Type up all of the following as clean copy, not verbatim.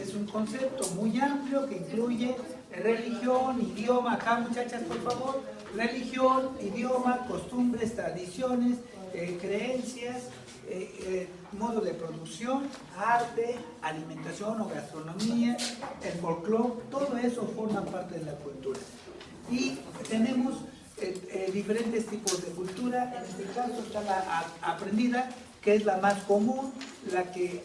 es un concepto muy amplio que incluye religión, idioma, acá muchachas por favor, religión, idioma, costumbres, tradiciones, creencias, modo de producción, arte, alimentación o gastronomía, el folclore, todo eso forma parte de la cultura. Y tenemos diferentes tipos de cultura. En este caso está la aprendida, que es la más común, la que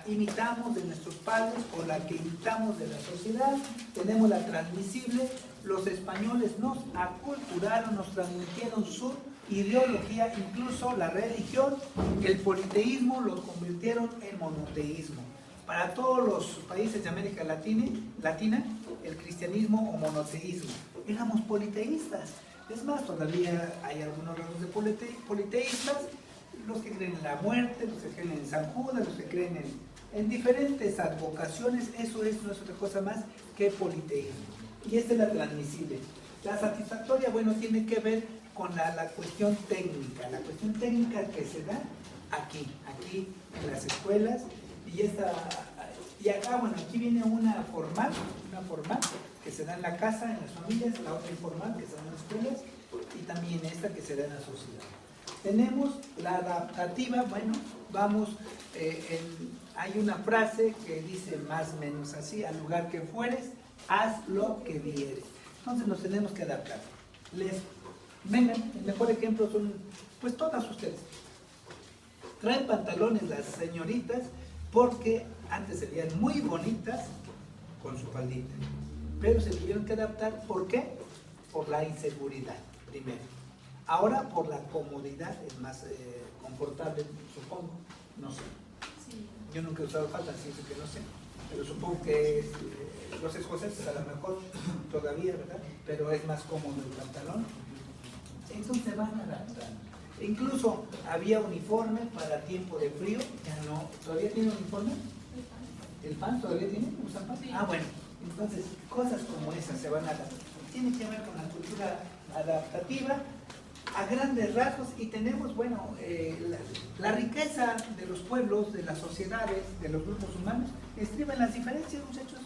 imitamos de nuestros padres o la que imitamos de la sociedad. Tenemos la transmisible. Los españoles nos aculturaron, nos transmitieron su ideología, incluso la religión. El politeísmo lo convirtieron en monoteísmo. Para todos los países de América Latina, el cristianismo o monoteísmo. Éramos politeístas. Es más, todavía hay algunos rasgos de politeístas, los que creen en la muerte, los que creen en San Judas, los que creen en diferentes advocaciones. Eso no es otra cosa más que politeísmo. Y esta es la transmisible. La satisfactoria, bueno, tiene que ver con la cuestión técnica. La cuestión técnica que se da aquí en las escuelas. Y acá, bueno, aquí viene una formal que se da en la casa, en las familias, la otra informal que se da en las escuelas, y también esta que se da en la sociedad. Tenemos la adaptativa. Bueno, hay una frase que dice más o menos así: al lugar que fueres, haz lo que vieres. Entonces nos tenemos que adaptar. Vengan, el mejor ejemplo son, pues todas ustedes. Traen pantalones las señoritas porque antes se veían muy bonitas con su faldita, pero se tuvieron que adaptar. ¿Por qué? Por la inseguridad, primero. Ahora por la comodidad, es más confortable, supongo, no sé. Sí. Yo nunca he usado falda, así que no sé, pero supongo que los escoceses a lo mejor todavía, ¿verdad? Pero es más cómodo el pantalón. Entonces se van adaptando. Incluso había uniforme para tiempo de frío, ya no. ¿Todavía tiene uniforme? ¿El PAN todavía tiene? ¿Usan PAN? Sí. Ah, bueno. Entonces, cosas como esas se van a adaptar. Tiene que ver con la cultura adaptativa a grandes rasgos. Y tenemos, bueno, la riqueza de los pueblos, de las sociedades, de los grupos humanos, estriba en las diferencias, muchachos.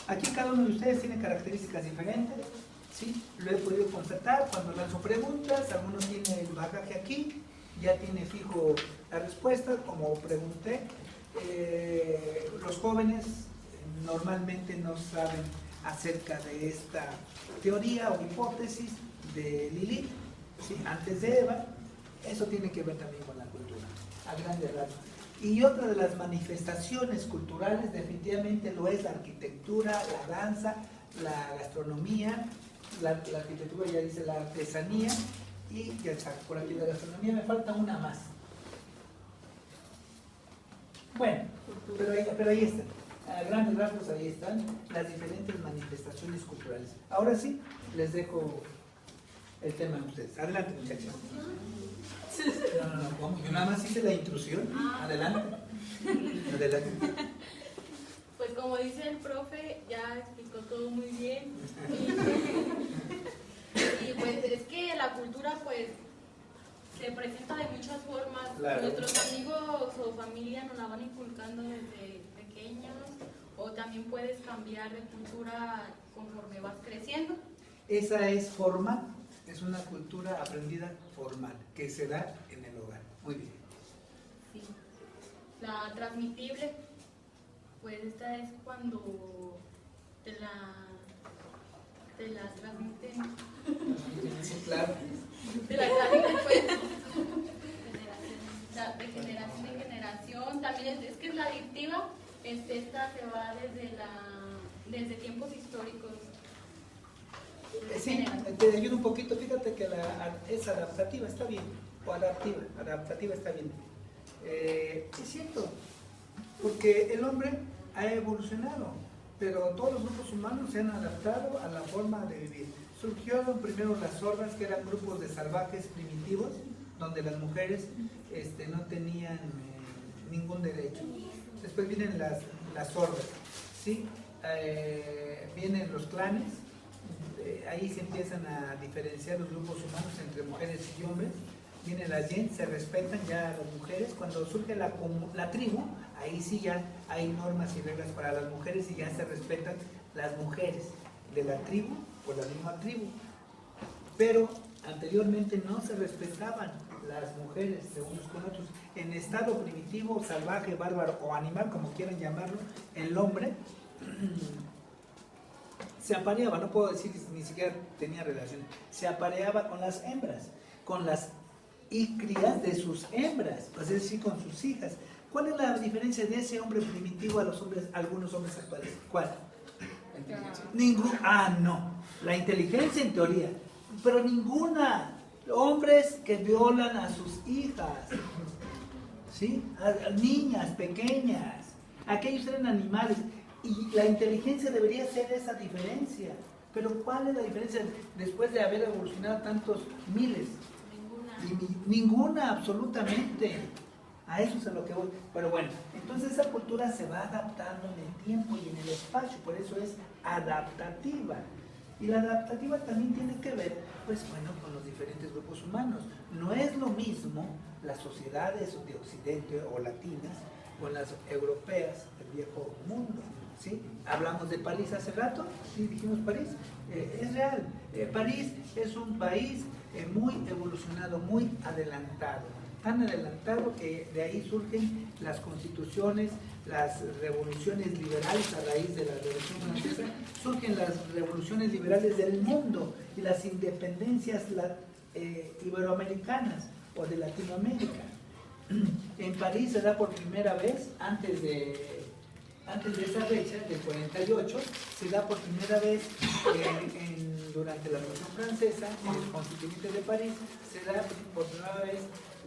Aquí cada uno de ustedes tiene características diferentes. Sí, lo he podido constatar cuando lanzo preguntas. Algunos tienen el bagaje aquí, ya tiene fijo la respuesta, como pregunté. Los jóvenes normalmente no saben acerca de esta teoría o hipótesis de Lilith, ¿sí? Antes de Eva. Eso tiene que ver también con la cultura, a grandes rasgos. Y otra de las manifestaciones culturales definitivamente lo es la arquitectura, la danza, la gastronomía. La arquitectura ya dice la artesanía, y ya está por aquí la gastronomía. Me falta una más. Bueno, pero ahí están. A grandes rasgos ahí están las diferentes manifestaciones culturales. Ahora sí, les dejo el tema a ustedes. Adelante, muchachos. No, ¿cómo? Yo nada más hice la intrusión. Adelante. Pues como dice el profe, ya explicó todo muy bien. Y pues es que la cultura pues se presenta de muchas formas. Claro. Nuestros amigos o familia nos la van inculcando desde pequeños, o también puedes cambiar de cultura conforme vas creciendo. Esa es formal, es una cultura aprendida formal, que se da en el hogar. Muy bien. Sí. La transmitible, pues esta es cuando te la transmiten. Sí, claro. Te la transmiten, pues, de generación en generación. También es que es la adictiva, esta se va desde tiempos históricos. Sí, te ayudo un poquito. Fíjate que es adaptativa, está bien, o adaptativa está bien. Es cierto, porque el hombre ha evolucionado, pero todos los grupos humanos se han adaptado a la forma de vivir. Surgieron primero las hordas, que eran grupos de salvajes primitivos, donde las mujeres no tenían ningún derecho. Después vienen las hordas, ¿sí? Vienen los clanes. Ahí se empiezan a diferenciar los grupos humanos entre mujeres y hombres. viene la gente, se respetan ya las mujeres. Cuando surge la tribu, ahí sí ya hay normas y reglas para las mujeres y ya se respetan las mujeres de la tribu por la misma tribu. Pero anteriormente no se respetaban las mujeres de unos con otros. En estado primitivo, salvaje, bárbaro o animal, como quieran llamarlo, el hombre se apareaba, no puedo decir que ni siquiera tenía relación, se apareaba con las hembras, con las crías de sus hembras, es decir, con sus hijas. ¿Cuál es la diferencia de ese hombre primitivo a los hombres, algunos hombres actuales? ¿Cuál? No. La inteligencia en teoría, pero ninguna. Hombres que violan a sus hijas, ¿sí? A niñas pequeñas, aquellos eran animales. Y la inteligencia debería ser esa diferencia. Pero ¿cuál es la diferencia después de haber evolucionado tantos miles? Ninguna, absolutamente. A eso es a lo que voy. Pero bueno, entonces esa cultura se va adaptando en el tiempo y en el espacio, por eso es adaptativa. Y la adaptativa también tiene que ver, pues bueno, con los diferentes grupos humanos. No es lo mismo las sociedades de Occidente o latinas con las europeas del viejo mundo, ¿sí? Hablamos de París hace rato, sí, dijimos París, es real. París es un país muy evolucionado, muy adelantado. Tan adelantado que de ahí surgen las constituciones, las revoluciones liberales a raíz de la Revolución Francesa, surgen las revoluciones liberales del mundo y las independencias iberoamericanas o de Latinoamérica. En París se da por primera vez, antes de esa fecha, del 48, se da por primera vez durante la Revolución Francesa, en el Constituyente de París, se da por primera vez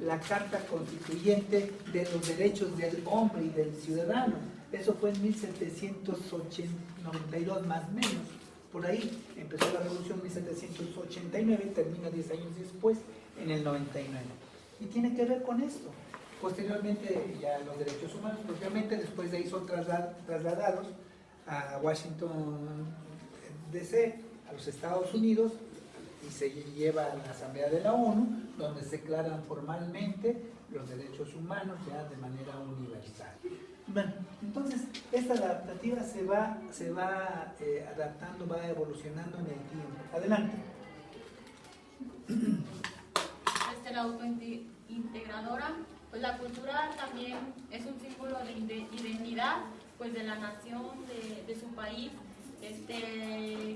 la Carta Constituyente de los Derechos del Hombre y del Ciudadano. Eso fue en 1792 más o menos. Por ahí empezó la Revolución en 1789, termina 10 años después, en el 99. Y tiene que ver con esto. Posteriormente ya los derechos humanos, propiamente después de ahí son trasladados a Washington DC, a los Estados Unidos, y se lleva a la Asamblea de la ONU, donde se declaran formalmente los derechos humanos ya de manera universal. Bueno, entonces esta adaptativa se va adaptando, va evolucionando en el tiempo. Adelante. La autointegradora, pues la cultura también es un símbolo de identidad, pues de la nación, de su país.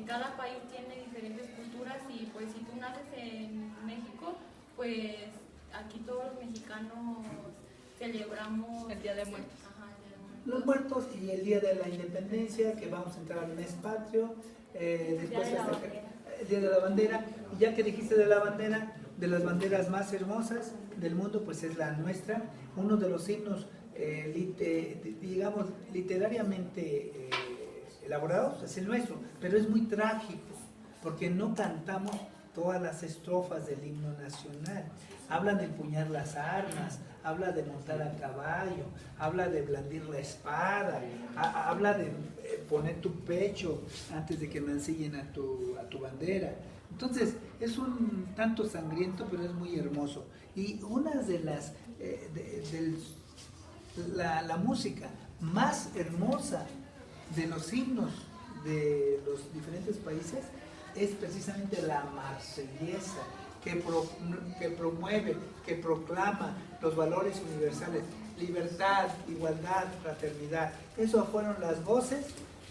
Cada país tiene diferentes culturas y pues si tú naces en México, pues aquí todos los mexicanos celebramos el Día de Muertos. Ajá, el Día de Muertos. Los Muertos y el Día de la Independencia, que vamos a entrar al mes patrio, después el Día de la Bandera. Y ya que dijiste de la bandera, de las banderas más hermosas del mundo, pues es la nuestra. Uno de los signos, digamos, literariamente elaborados es el nuestro, pero es muy trágico, porque no cantamos todas las estrofas del himno nacional. Habla de empuñar las armas, habla de montar a caballo, habla de blandir la espada, habla de poner tu pecho antes de que mancillen a tu bandera. Entonces, es un tanto sangriento, pero es muy hermoso. Y una de las, la música más hermosa de los himnos de los diferentes países es precisamente la marsellesa, que promueve, que proclama los valores universales: libertad, igualdad, fraternidad. Esas fueron las voces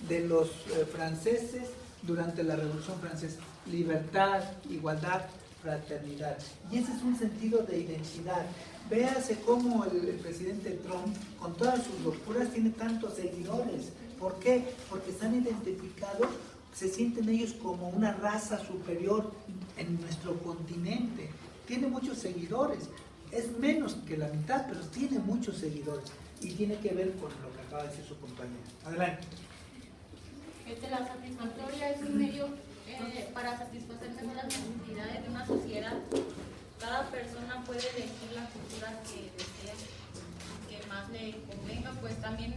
de los franceses durante la Revolución Francesa: libertad, igualdad, fraternidad. Y ese es un sentido de identidad. Véase cómo el presidente Trump, con todas sus locuras, tiene tantos seguidores. ¿Por qué? Porque están identificados, se sienten ellos como una raza superior en nuestro continente. Tiene muchos seguidores, es menos que la mitad, pero tiene muchos seguidores. Y tiene que ver con lo que acaba de decir su compañera. Adelante. La satisfactoria es un medio para satisfacer según las necesidades de una sociedad. Cada persona puede elegir la cultura que desee, que más le convenga. Pues también,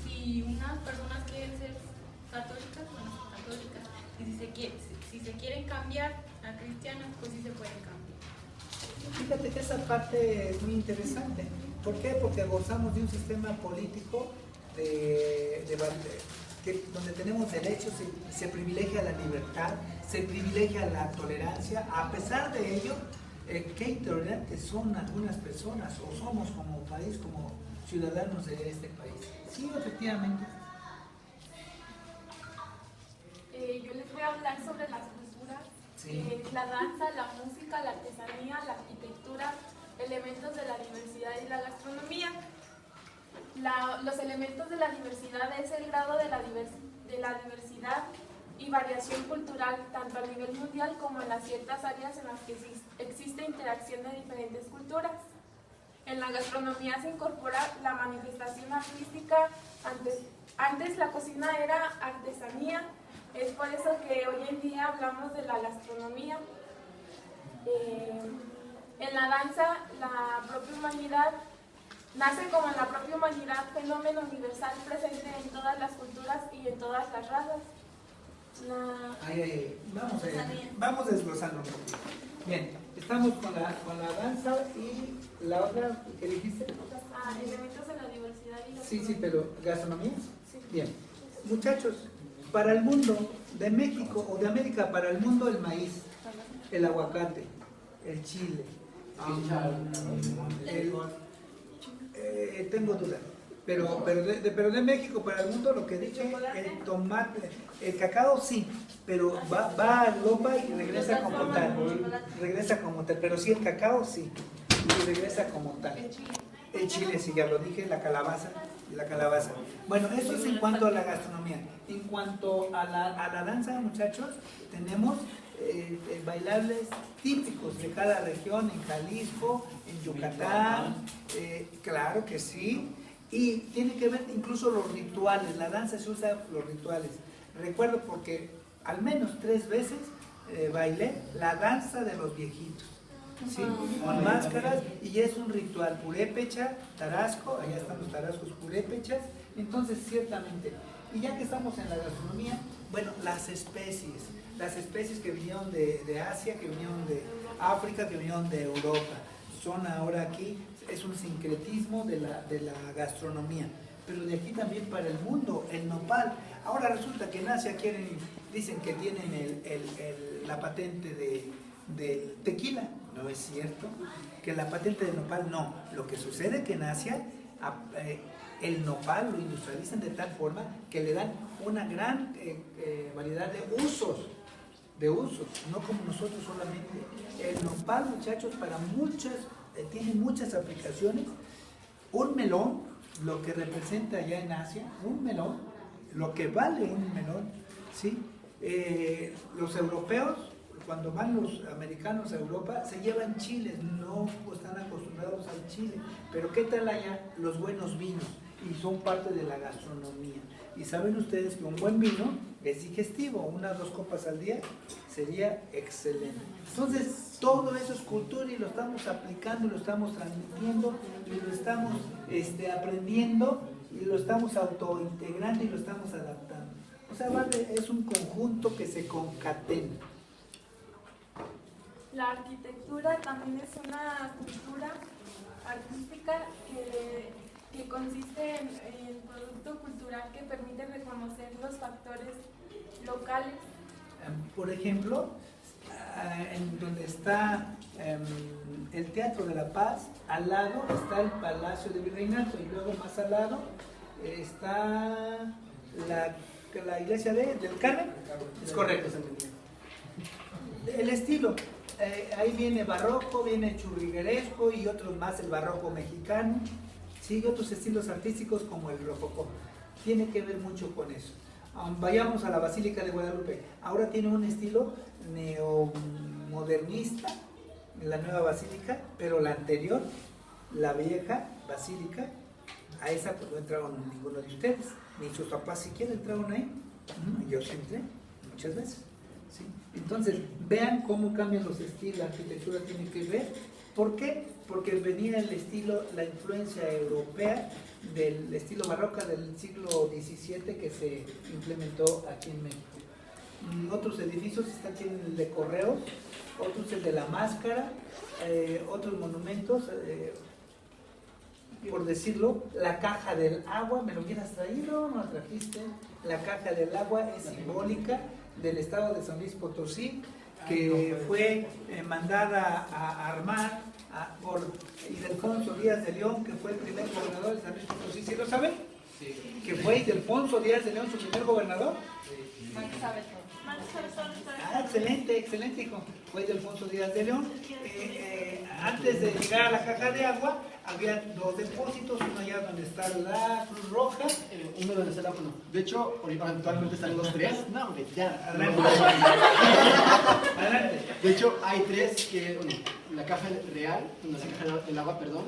si unas personas quieren ser católicas, bueno, católicas, y si se quieren cambiar a cristianas, pues sí se pueden cambiar. Fíjate que esa parte es muy interesante. ¿Por qué? Porque gozamos de un sistema político donde tenemos derechos, se privilegia la libertad, se privilegia la tolerancia. A pesar de ello, qué intolerantes son algunas personas, o somos como país, como ciudadanos de este país. Sí, efectivamente. Yo les voy a hablar sobre las culturas, sí. La danza, la música, la artesanía, la arquitectura, elementos de la diversidad y la gastronomía. Los elementos de la diversidad es el grado de la diversidad y variación cultural, tanto a nivel mundial como en las ciertas áreas en las que existe interacción de diferentes culturas. En la gastronomía se incorpora la manifestación artística. Antes la cocina era artesanía, es por eso que hoy en día hablamos de la gastronomía. En la danza, la propia humanidad nace como en la propia humanidad, fenómeno universal presente en todas las culturas y en todas las razas. Vamos desglosando un poquito. Bien, estamos con la danza y la otra que dijiste. Elementos de la diversidad y Sí, pero ¿gastronomía? Sí. Bien. Muchachos, para el mundo, de México o de América para el mundo, el maíz, el aguacate, el chile, tengo duda, pero de México para el mundo, lo que dije, el tomate, el cacao sí, pero va a Europa y regresa como tal, pero sí el cacao sí, y regresa como tal. El chile sí, ya lo dije, la calabaza. Bueno, eso es en cuanto a la gastronomía. En cuanto a la danza, muchachos, tenemos bailables típicos de cada región, en Jalisco, en Yucatán, claro que sí, y tiene que ver incluso los rituales. La danza se usa los rituales. Recuerdo porque al menos 3 veces bailé la danza de los viejitos. ¿Sí? Con máscaras, y es un ritual, purépecha, tarasco, allá están los tarascos purépechas. Entonces ciertamente, y ya que estamos en la gastronomía, bueno, las especies que vinieron de Asia, que vinieron de África, que vinieron de Europa, son ahora aquí, es un sincretismo de la gastronomía, pero de aquí también para el mundo, el nopal. Ahora resulta que en Asia dicen que tienen la patente del tequila. No es cierto, que la patente del nopal no. Lo que sucede es que en Asia el nopal lo industrializan de tal forma que le dan una gran variedad de usos, no como nosotros solamente. El nopal, muchachos, tiene muchas aplicaciones. Un melón, lo que representa allá en Asia, un melón, lo que vale un melón, ¿sí? Los europeos, cuando van los americanos a Europa, se llevan chiles, no están acostumbrados al chile. Pero ¿qué tal allá? Los buenos vinos, y son parte de la gastronomía. Y saben ustedes que un buen vino es digestivo, 1 o 2 copas al día sería excelente. Entonces, todo eso es cultura y lo estamos aplicando, lo estamos transmitiendo, y lo estamos aprendiendo, y lo estamos autointegrando y lo estamos adaptando. O sea, es un conjunto que se concatena. La arquitectura también es una cultura artística que consiste en producto cultural que permite reconocer los factores locales. Por ejemplo, en donde está el Teatro de la Paz, al lado está el Palacio de Virreinato, y luego más al lado está la iglesia del Carmen. Es correcto, el estilo. Ahí viene barroco, viene churrigueresco y otros más, el barroco mexicano, ¿sí? Y otros estilos artísticos como el rococó. Tiene que ver mucho con eso. Vayamos a la Basílica de Guadalupe. Ahora tiene un estilo neomodernista, la nueva basílica, pero la anterior, la vieja basílica, a esa pues no entraron ninguno de ustedes, ni sus papás siquiera entraron ahí. Yo sí entré muchas veces. ¿Sí? Entonces, vean cómo cambian los estilos, la arquitectura tiene que ver. ¿Por qué? Porque venía el estilo, la influencia europea del estilo barroco del siglo XVII que se implementó aquí en México. otros edificios tienen el de Correos, otros el de la Máscara, otros monumentos, por decirlo, la caja del agua, ¿me lo hubieras traído? ¿No la trajiste? La caja del agua es simbólica del estado de San Luis Potosí, que fue mandada a armar por Ildefonso Díaz de León, que fue el primer gobernador de San Luis Potosí. ¿Sí lo saben? Sí. ¿Que fue Ildefonso Díaz de León su primer gobernador? Sí. Sabe todo. Excelente, excelente, hijo. Fue Ildefonso Díaz de León. Antes de llegar a la caja de agua, había dos depósitos, uno allá donde está la Cruz Roja. Uno donde está la no. De hecho, actualmente están los tres. No, hombre, ya. Adelante. De hecho, hay tres que, bueno, la caja real, la caja del agua, perdón,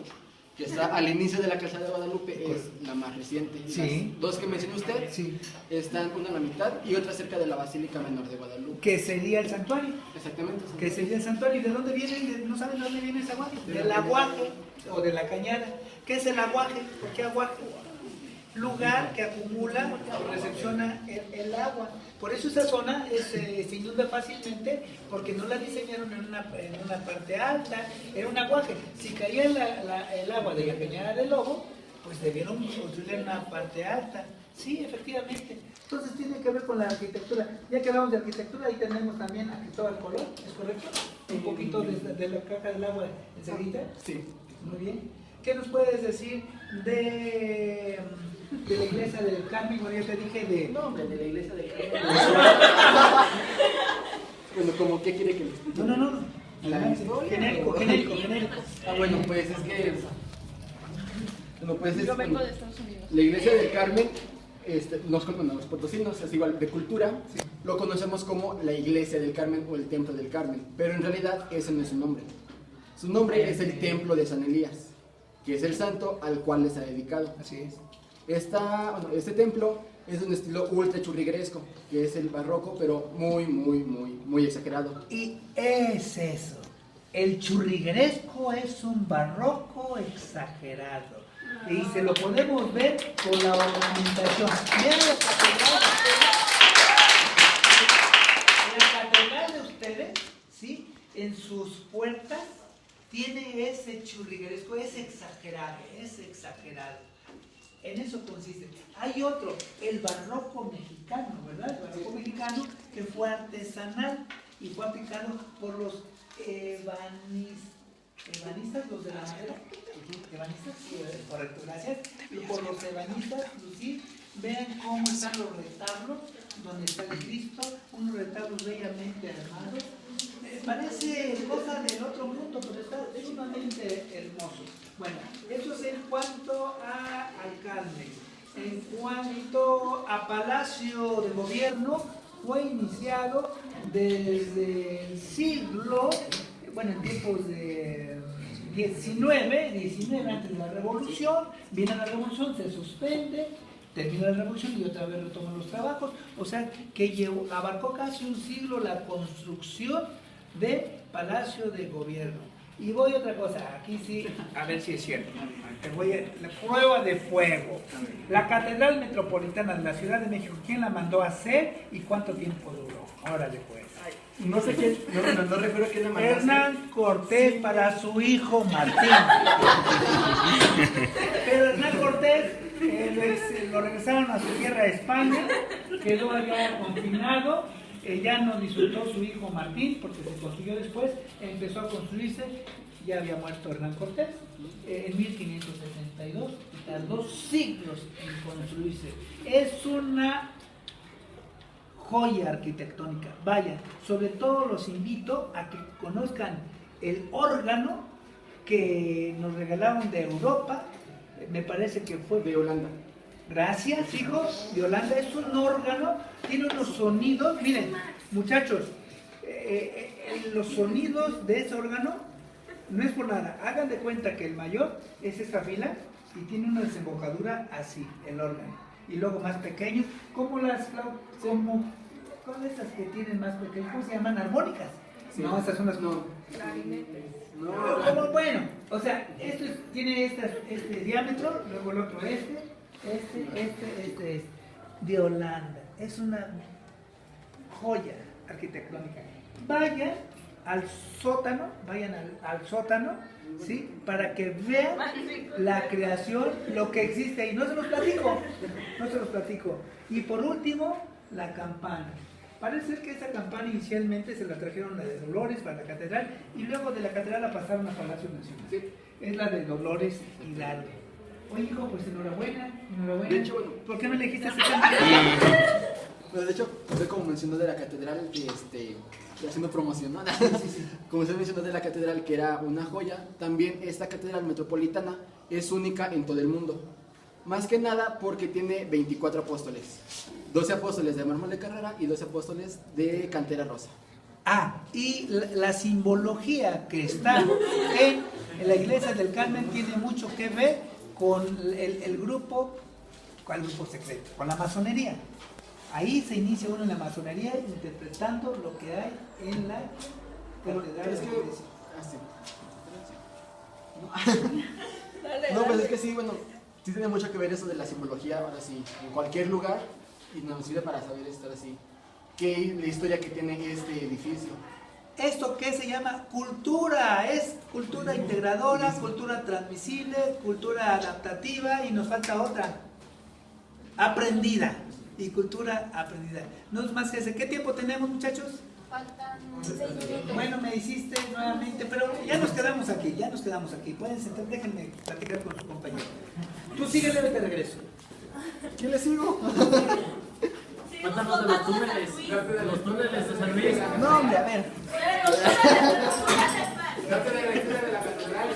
que está al inicio de la Casa de Guadalupe, es la más reciente. Sí. Las dos que mencionó usted, sí, están una a la mitad y otra cerca de la Basílica Menor de Guadalupe. Que sería el santuario. Exactamente. Que sería el santuario. ¿Y de dónde viene? ¿No saben de dónde viene ese aguaje? Del aguaje o de la cañada. ¿Qué es el aguaje? ¿Por qué aguaje? Lugar que acumula o recepciona el agua. Por eso esa zona se inunda fácilmente, porque no la diseñaron en una parte alta, era un aguaje. Si caía el agua de la cañada del Lobo, pues debieron construirla en una parte alta. Sí, efectivamente. Entonces tiene que ver con la arquitectura. Ya que hablamos de arquitectura, ahí tenemos también a Cristóbal Colón, ¿es correcto? Un poquito de la caja del agua enseguida. Sí. Muy bien. ¿Qué nos puedes decir de la iglesia del Carmen? Bueno, yo te dije de... No, hombre, de la iglesia del Carmen. Bueno, ¿cómo qué quiere que le explique? No. Genérico. Bueno, pues es que... Bueno, pues es... Yo vengo de Estados Unidos. La iglesia del Carmen, los potosinos, es igual de cultura, sí, lo conocemos como la iglesia del Carmen o el templo del Carmen, pero en realidad ese no es su nombre. Su nombre es el templo de San Elías, que es el santo al cual les ha dedicado. Así es. Este templo es de un estilo ultra churrigueresco, que es el barroco, pero muy exagerado. Y es eso. El churrigueresco es un barroco exagerado. Y se lo podemos ver por la ornamentación. Miren la catedral de ustedes, ¿sí? En sus puertas tiene ese churrigueresco, es exagerado. En eso consiste. Hay otro, el barroco mexicano, ¿verdad? El barroco mexicano que fue artesanal y fue aplicado por los ebanistas, los de la madera. ¿Ebanistas? Sí, correcto, gracias. Y por los ebanistas, Lucía, vean cómo están los retablos, donde está el Cristo, unos retablos bellamente armados. Parece cosa del otro mundo, pero está sumamente hermoso. Bueno, eso es en cuanto al Carmen. En cuanto a Palacio de Gobierno, fue iniciado desde el siglo, en tiempos de 19 antes de la Revolución. Viene la Revolución, se suspende, termina la Revolución y otra vez retoman los trabajos. O sea, que abarcó casi un siglo la construcción de Palacio de Gobierno. Y voy a otra cosa, aquí sí, a ver si es cierto. Te voy a la prueba de fuego. La Catedral Metropolitana de la Ciudad de México, ¿quién la mandó a hacer y cuánto tiempo duró? Órale pues. No sé quién, no recuerdo quién la mandó. Hernán Cortés para su hijo Martín. Pero Hernán Cortés lo regresaron a su tierra, España, quedó allá confinado. Ya no disfrutó su hijo Martín porque se construyó después, empezó a construirse, ya había muerto Hernán Cortés en 1572, tardó siglos en construirse. Es una joya arquitectónica. Vaya, sobre todo los invito a que conozcan el órgano que nos regalaron de Europa, me parece que fue de Holanda. Gracias, hijos. De Holanda es un órgano, tiene unos sonidos. Miren, muchachos, los sonidos de ese órgano no es por nada. Hagan de cuenta que el mayor es esta fila y tiene una desembocadura así, el órgano. Y luego más pequeños, como estas que tienen más pequeños, ¿cómo se llaman? Armónicas. Sí. No, estas son las. No. Clarinetes. No. Bueno, o sea, esto tiene este diámetro, luego el otro este. De Holanda. Es una joya arquitectónica. Vayan al sótano, ¿sí? Para que vean la creación, lo que existe ahí. No se los platico. Y por último, la campana. Parece ser que esa campana inicialmente se la trajeron a de Dolores para la catedral y luego de la catedral la pasaron a Palacio Nacional. Sí. Es la de Dolores Hidalgo. Oye, hijo, pues enhorabuena. De hecho, bueno, ¿por qué no le dijiste ese cambio? Bueno, de hecho, usted como mencionó de la catedral, haciendo promoción, ¿no? Sí. Como usted mencionó de la catedral, que era una joya, también esta catedral metropolitana es única en todo el mundo. Más que nada porque tiene 24 apóstoles. 12 apóstoles de mármol de Carrara y 12 apóstoles de cantera rosa. Y la simbología que está en la iglesia del Carmen tiene mucho que ver con el grupo, ¿cuál grupo secreto? Con la masonería. Ahí se inicia uno en la masonería interpretando lo que hay en la catedral de la iglesia. No, pues es que sí, bueno, sí tiene mucho que ver eso de la simbología, ahora sí, en cualquier lugar, y nos sirve para saber estar así, qué es la historia que tiene este edificio. ¿Esto qué se llama? Cultura, es cultura integradora, cultura transmisible, cultura adaptativa y nos falta otra, aprendida. Y cultura aprendida. No es más que ese. ¿Qué tiempo tenemos, muchachos? Faltan 6 minutos. Bueno, me hiciste nuevamente, pero ya nos quedamos aquí. Pueden sentar, déjenme platicar con su compañero. Tú síguele, vete de regreso. ¿Quién le sigo? Cuéntanos de los túneles de San Luis. No, hombre, a ver. Date de lectura de la catedral.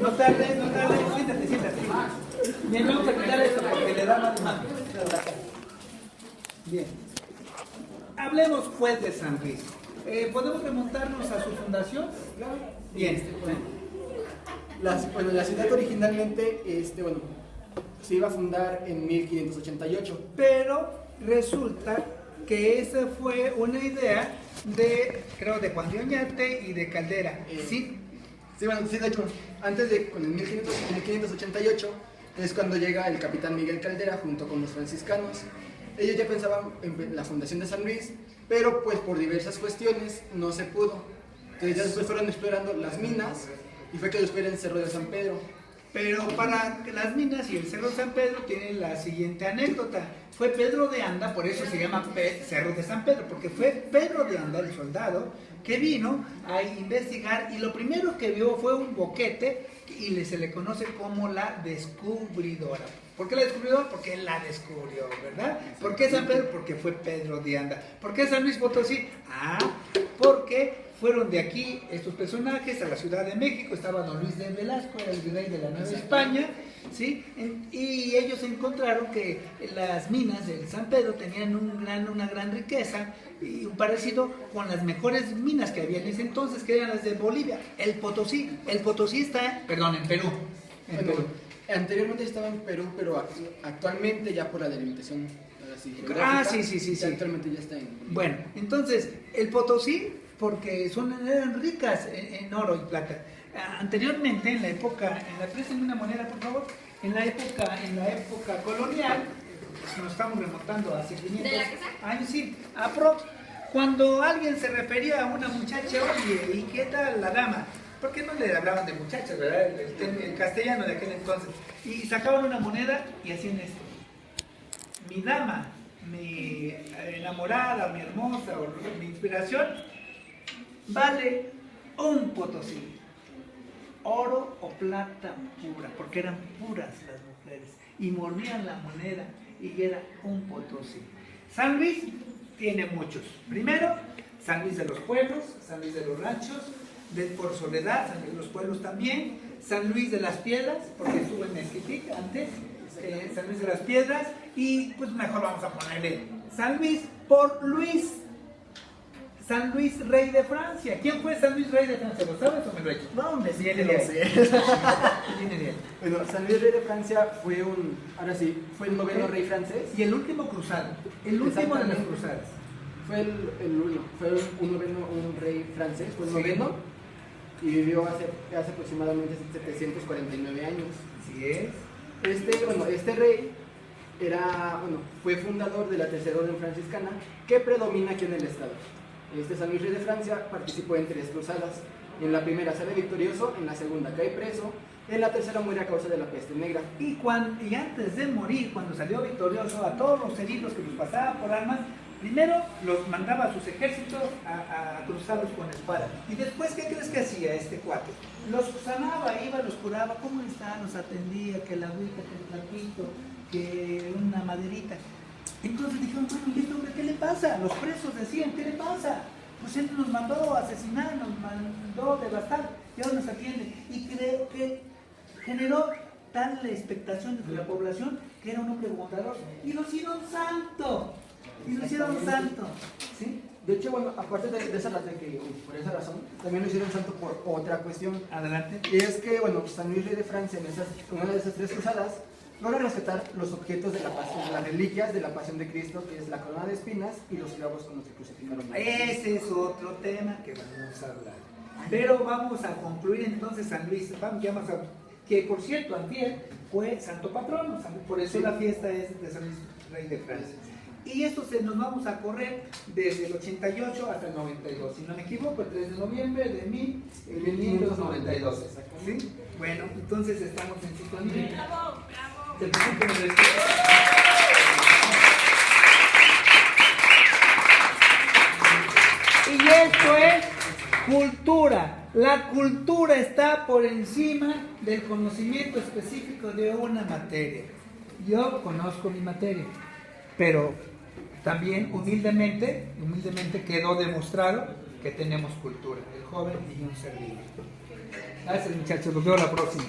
No tardes, siéntate. Bien, vamos a quitar esto porque le da más. Bien. Hablemos pues de San Luis. ¿Podemos remontarnos a su fundación? Bien. La ciudad originalmente, se iba a fundar en 1588. Pero resulta que esa fue una idea creo, de Juan de Oñate y de Caldera. ¿Sí? Sí, de hecho, con el 1588 es cuando llega el capitán Miguel Caldera junto con los franciscanos. Ellos ya pensaban en la fundación de San Luis, pero pues por diversas cuestiones no se pudo. Entonces ya después fueron explorando las minas y fue que después el Cerro de San Pedro. Pero para las minas y el Cerro de San Pedro tienen la siguiente anécdota. Fue Pedro de Anda, por eso se llama Cerro de San Pedro, porque fue Pedro de Anda, el soldado, que vino a investigar y lo primero que vio fue un boquete y se le conoce como la descubridora. ¿Por qué la descubridora? Porque él la descubrió, ¿verdad? ¿Por qué San Pedro? Porque fue Pedro de Anda. ¿Por qué San Luis Potosí? Porque fueron de aquí estos personajes a la Ciudad de México. Estaba don Luis de Velasco, el virrey de la Nueva España, ¿sí? Y ellos encontraron que las minas del San Pedro tenían una gran riqueza y un parecido con las mejores minas que había en ese entonces, que eran las de Bolivia. El Potosí está, en Perú. Anteriormente estaba en Perú, pero actualmente ya por la delimitación sí. Actualmente ya está en... Bueno, entonces, el Potosí, porque eran ricas en oro y plata. Anteriormente, en la época, préstenme una moneda, por favor, en la época colonial, nos estamos remontando hacia 500 años, sí, cuando alguien se refería a una muchacha, oye, ¿y qué tal la dama? ¿Por qué no le hablaban de muchachas, verdad? El castellano de aquel entonces. Y sacaban una moneda y hacían esto. Mi dama, mi enamorada, mi hermosa, o mi inspiración, vale un potosí. Oro o plata pura, porque eran puras las mujeres. Y mordían la moneda y era un potosí. San Luis tiene muchos. Primero, San Luis de los pueblos, San Luis de los ranchos, por Soledad, San Luis de los pueblos también, San Luis de las Piedras, porque estuvo en Mezquitic antes, San Luis de las Piedras, y pues mejor vamos a ponerle San Luis por Luis, San Luis Rey de Francia. ¿Quién fue San Luis Rey de Francia? ¿Lo sabes o me lo he hecho? No, hombre, sí, viene de ahí. Viene de ahí. Bueno, San Luis Rey de Francia fue el noveno rey francés. Y el último cruzado, el último de las cruzadas. Fue un rey francés, fue el noveno. y vivió hace aproximadamente 749 años. Así es. Este rey fue fundador de la Tercera Orden Franciscana, que predomina aquí en el estado. San Luis Rey de Francia participó en 3 cruzadas. En la primera sale victorioso, en la segunda cae preso, en la tercera muere a causa de la peste negra. Y antes de morir, cuando salió victorioso, a todos los heridos que los pasaba por armas, primero los mandaba a sus ejércitos a cruzarlos con espada. Y después, ¿qué crees que hacía este cuate? Los sanaba, iba, los curaba. ¿Cómo están? Los atendía, que la agüita, que el platito, que una maderita. Entonces dijeron, bueno, ¿y este hombre qué le pasa? Los presos decían, ¿qué le pasa? Pues él nos mandó asesinar, nos mandó devastar, y ahora nos atiende. Y creo que generó tal la expectación de la población que era un hombre bondadoso. Y lo hicieron santo. ¿Sí? De hecho, aparte de esa razón, por esa razón, también lo hicieron santo por otra cuestión. Adelante. Y es que, San Luis Rey de Francia, en una de esas 3 cruzadas, logra rescatar los objetos de la pasión, las reliquias de la pasión de Cristo, que es la corona de espinas y los clavos con los que crucificaron. Ese es otro tema que vamos a hablar. Pero vamos a concluir entonces San Luis, que por cierto, antier fue santo patrono, por eso la fiesta es de San Luis Rey de Francia. Y esto nos vamos a correr desde el 88 hasta el 92, si no me equivoco, el 3 de noviembre de 1592. ¿Sí? Bueno, entonces estamos en sintonía. ¡Bravo! Y esto es cultura. La cultura está por encima del conocimiento específico de una materia. Yo conozco mi materia, pero también humildemente quedó demostrado que tenemos cultura, el joven y un servidor. Gracias, muchachos, los veo la próxima.